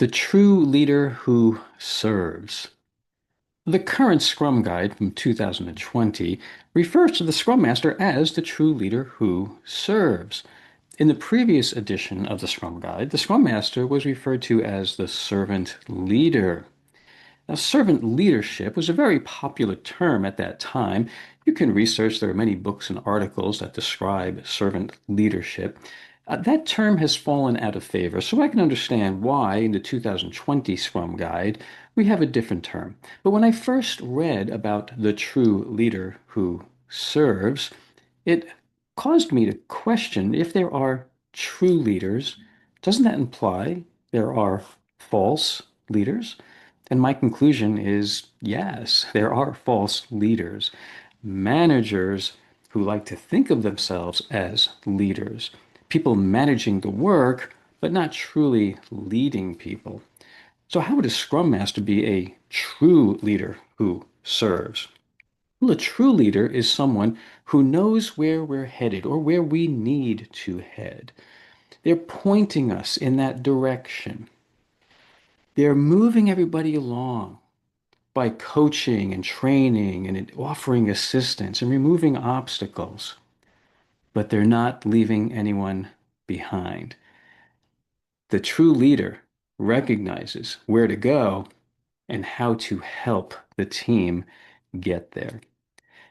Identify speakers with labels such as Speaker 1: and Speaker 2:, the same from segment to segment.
Speaker 1: The true leader who serves. The current Scrum Guide from 2020 refers to the Scrum Master as the true leader who serves. In the previous edition of the Scrum Guide, the Scrum Master was referred to as the servant leader. Now, servant leadership was a very popular term at that time. You can research, there are many books and articles that describe servant leadership. That term has fallen out of favor, so I can understand why in the 2020 Scrum Guide we have a different term. But when I first read about the true leader who serves, it caused me to question if there are true leaders, doesn't that imply there are false leaders? And my conclusion is yes, there are false leaders, managers who like to think of themselves as leaders, people managing the work, but not truly leading people. So, how would a Scrum Master be a true leader who serves? Well, a true leader is someone who knows where we're headed or where we need to head. They're pointing us in that direction. They're moving everybody along by coaching and training and offering assistance and removing obstacles, but they're not leaving anyone behind. The true leader recognizes where to go and how to help the team get there.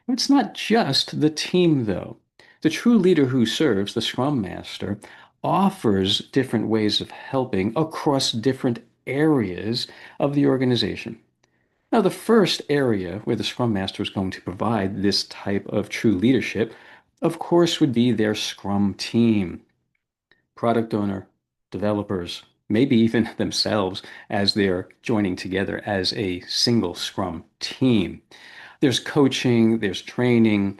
Speaker 1: It's not just the team, though. The true leader who serves, the Scrum Master, offers different ways of helping across different areas of the organization. Now, the first area where the Scrum Master is going to provide this type of true leadership, of course, would be their Scrum team, product owner, developers, maybe even themselves as they're joining together as a single Scrum team. There's coaching, there's training,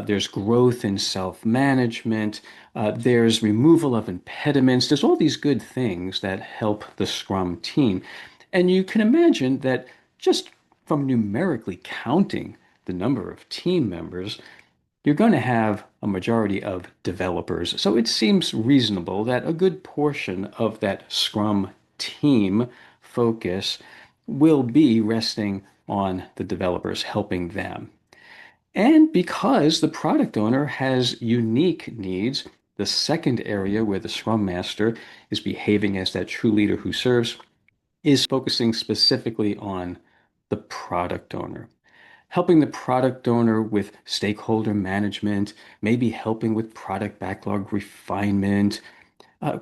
Speaker 1: there's growth in self-management, there's removal of impediments. There's all these good things that help the Scrum team. And you can imagine that just from numerically counting the number of team members, you're going to have a majority of developers. So it seems reasonable that a good portion of that Scrum team focus will be resting on the developers, helping them. And because the product owner has unique needs, the second area where the Scrum Master is behaving as that true leader who serves is focusing specifically on the product owner, helping the product owner with stakeholder management, maybe helping with product backlog refinement,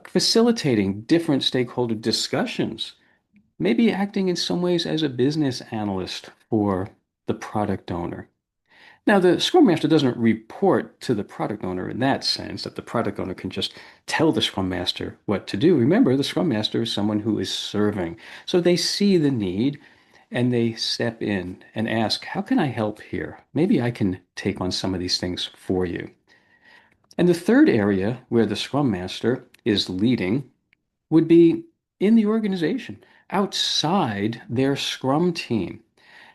Speaker 1: facilitating different stakeholder discussions, maybe acting in some ways as a business analyst for the product owner. Now, the Scrum Master doesn't report to the product owner in that sense, that the product owner can just tell the Scrum Master what to do. Remember, the Scrum Master is someone who is serving. So they see the need and they step in and ask, how can I help here? Maybe I can take on some of these things for you. And the third area where the Scrum Master is leading would be in the organization, outside their Scrum team,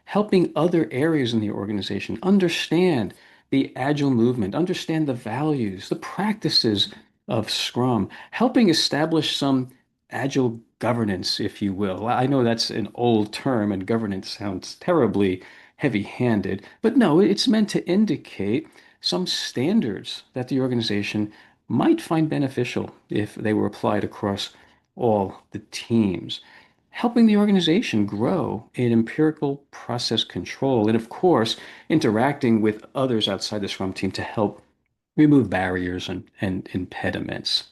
Speaker 1: helping other areas in the organization understand the agile movement, understand the values, the practices of Scrum, helping establish some agile governance, if you will. I know that's an old term and governance sounds terribly heavy-handed, but no, it's meant to indicate some standards that the organization might find beneficial if they were applied across all the teams, helping the organization grow in empirical process control, and of course, interacting with others outside the Scrum team to help remove barriers and impediments.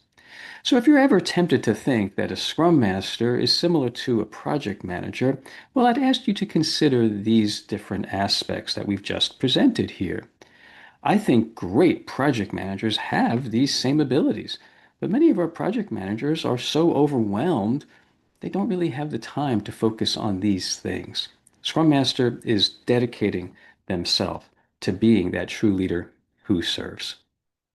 Speaker 1: So if you're ever tempted to think that a Scrum Master is similar to a project manager, well, I'd ask you to consider these different aspects that we've just presented here. I think great project managers have these same abilities, but many of our project managers are so overwhelmed they don't really have the time to focus on these things. Scrum Master is dedicating themselves to being that true leader who serves.